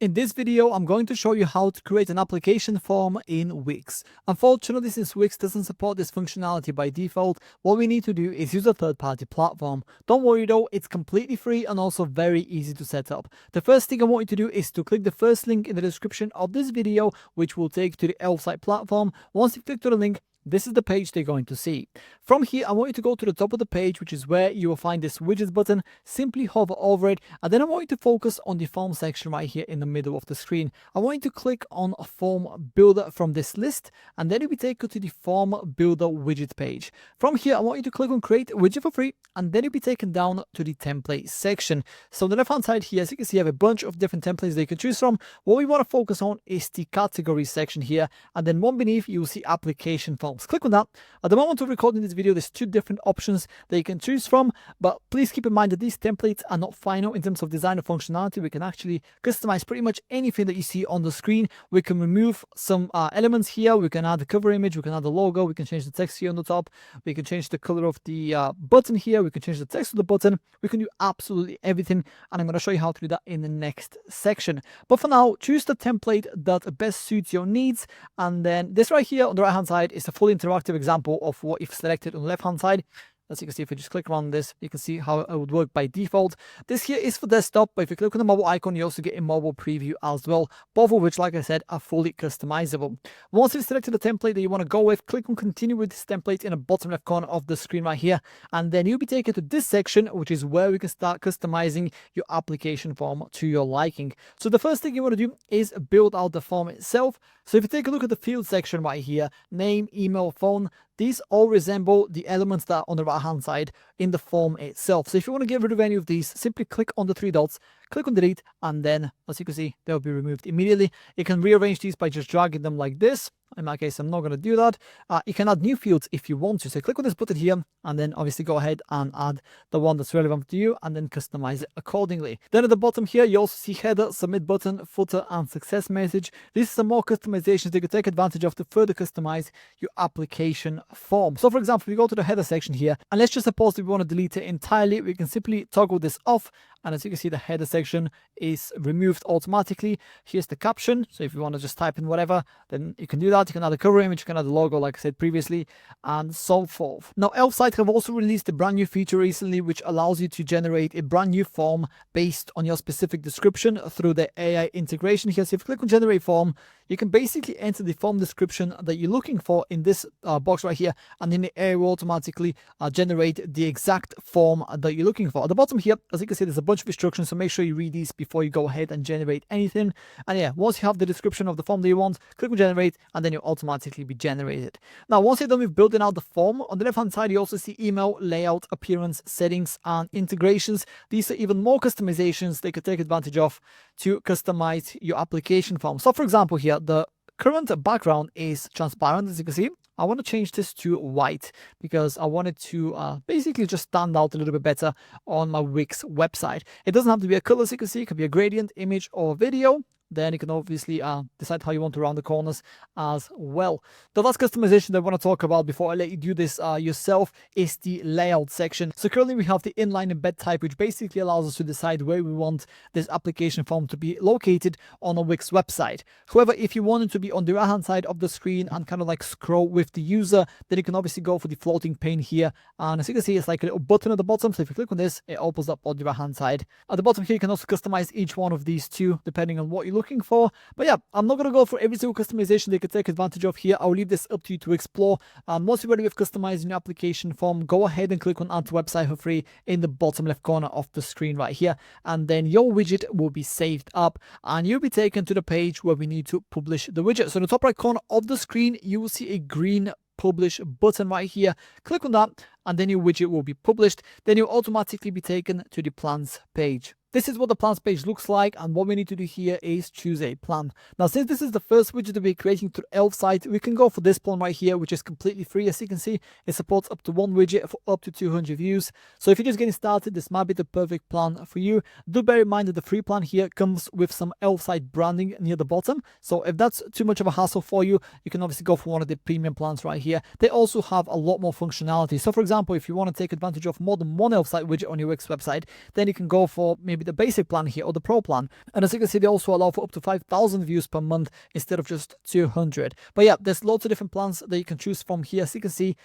In this video, I'm going to show you how to create an application form in Wix. Unfortunately, since Wix doesn't support this functionality by default, what we need to do is use a third-party platform. Don't worry though, it's completely free and also very easy to set up. The first thing I want you to do is to click the first link in the description of this video, which will take you to the Elfsight platform. Once you click to the link, this is the page they're going to see. From here, I want you to go to the top of the page, which is where you will find this widgets button. Simply hover over it, and then I want you to focus on the form section right here in the middle of the screen. I want you to click on a form builder from this list, and then it will take you to the form builder widget page. From here, I want you to click on create widget for free, and then you'll be taken down to the template section. So on the left hand side here, as you can see, you have a bunch of different templates that you can choose from. What we want to focus on is the category section here, and then one beneath you will see application form. Click on that. At the moment of recording this video, there's two different options that you can choose from, but please keep in mind that these templates are not final in terms of design or functionality. We can actually customize pretty much anything that you see on the screen. We can remove some elements here. We can add the cover image, we can add the logo, we can change the text here on the top, we can change the color of the button here, we can change the text of the button, we can do absolutely everything, and I'm going to show you how to do that in the next section. But for now, choose the template that best suits your needs, and then this right here on the right hand side is a fully interactive example of what you've selected on the left hand side. As you can see, if you just click around this, you can see how it would work by default. This here is for desktop, but if you click on the mobile icon, you also get a mobile preview as well, both of which, like I said, are fully customizable. Once you've selected the template that you want to go with, click on continue with this template in the bottom left corner of the screen right here, and then you'll be taken to this section, which is where we can start customizing your application form to your liking. So the first thing you want to do is build out the form itself. So if you take a look at the field section right here, name, email, phone, these all resemble the elements that are on the right hand side in the form itself. So if you want to get rid of any of these, simply click on the three dots, click on delete, and then as you can see, they'll be removed immediately. You can rearrange these by just dragging them like this. In my case, I'm not going to do that. You can add new fields if you want to. So click on this button here, and then obviously go ahead and add the one that's relevant to you, and then customize it accordingly. Then at the bottom here, you also see header, submit button, footer, and success message. These are some more customizations that you can take advantage of to further customize your application form. So for example, we go to the header section here, and let's just suppose that we want to delete it entirely. We can simply toggle this off, and as you can see, the header section is removed automatically. Here's the caption. So if you want to just type in whatever, then you can do that. You can add a cover image, you can add a logo, like I said previously, and so forth. Now, Elfsight have also released a brand new feature recently, which allows you to generate a brand new form based on your specific description through the AI integration here. So if you click on generate form, you can basically enter the form description that you're looking for in this box right here, and then the AI will automatically generate the exact form that you're looking for. At the bottom here, as you can see, there's a bunch of instructions, so make sure you read these before you go ahead and generate anything. And yeah, once you have the description of the form that you want, click on generate, and then you'll automatically be generated. Now, once you're done with building out the form, on the left hand side, you also see email, layout, appearance, settings, and integrations. These are even more customizations they could take advantage of to customize your application form. So for example here, the current background is transparent, as you can see. I want to change this to white because I want it to basically just stand out a little bit better on my Wix website. It doesn't have to be a color, as you can see. It could be a gradient, image, or video. Then you can obviously decide how you want to round the corners as well. The last customization that I want to talk about before I let you do this yourself is the layout section. So currently we have the inline embed type, which basically allows us to decide where we want this application form to be located on a Wix website. However, if you want it to be on the right hand side of the screen and kind of like scroll with the user, then you can obviously go for the floating pane here. And as you can see, it's like a little button at the bottom. So if you click on this, it opens up on the right hand side. At the bottom here, you can also customize each one of these two depending on what you're looking for. But yeah, I'm not going to go for every single customization they could take advantage of here. I'll leave this up to you to explore. Once you're ready with customizing your application form, go ahead and click on add to website for free in the bottom left corner of the screen right here, and then your widget will be saved up and you'll be taken to the page where we need to publish the widget. So in the top right corner of the screen, you will see a green publish button right here. Click on that, and then your widget will be published. Then you'll automatically be taken to the plans page. This is what the plans page looks like, and what we need to do here is choose a plan. Now, since this is the first widget that we're creating through Elfsight, we can go for this plan right here, which is completely free. As you can see, it supports up to one widget for up to 200 views. So if you're just getting started, this might be the perfect plan for you. Do bear in mind that the free plan here comes with some Elfsight branding near the bottom. So if that's too much of a hassle for you, you can obviously go for one of the premium plans right here. They also have a lot more functionality. So for example, if you want to take advantage of more than one Elf site widget on your Wix website, then you can go for maybe the basic plan here or the pro plan. And as you can see, they also allow for up to 5,000 views per month instead of just 200. But yeah, there's lots of different plans that you can choose from here. As you can see,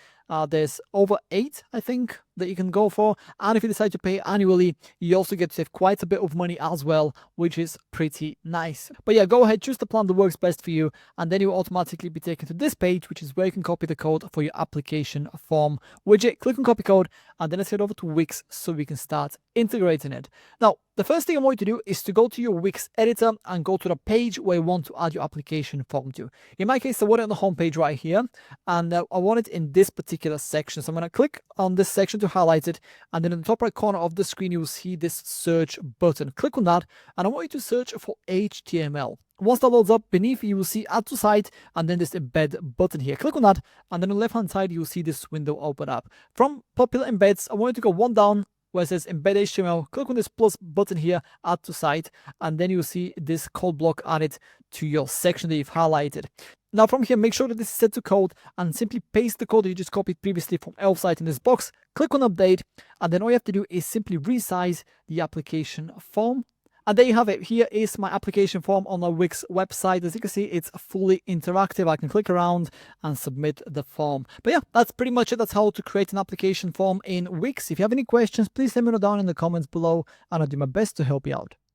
there's over 8, I think, that you can go for. And if you decide to pay annually, you also get to save quite a bit of money as well, which is pretty nice. But yeah, go ahead, choose the plan that works best for you, and then you'll automatically be taken to this page, which is where you can copy the code for your application form widget. Click on copy code, and then let's head over to Wix so we can start integrating it. Now, the first thing I want you to do is to go to your Wix editor and go to the page where you want to add your application form to. In my case, I want it on the home page right here, and I want it in this particular section. So I'm going to click on this section to highlight it, and then in the top right corner of the screen, you will see this search button. Click on that, and I want you to search for HTML. Once that loads up, beneath you will see add to site, and then this embed button here. Click on that, and then on the left hand side you will see this window open up. From popular embeds, I want you to go one down where it says embed HTML. Click on this plus button here, add to site, and then you'll see this code block added to your section that you've highlighted. Now from here, make sure that this is set to code and simply paste the code that you just copied previously from Elf site in this box. Click on update, and then all you have to do is simply resize the application form. And there you have it. Here is my application form on the Wix website. As you can see, it's fully interactive. I can click around and submit the form. But yeah, that's pretty much it. That's how to create an application form in Wix. If you have any questions, please let me know down in the comments below, and I'll do my best to help you out.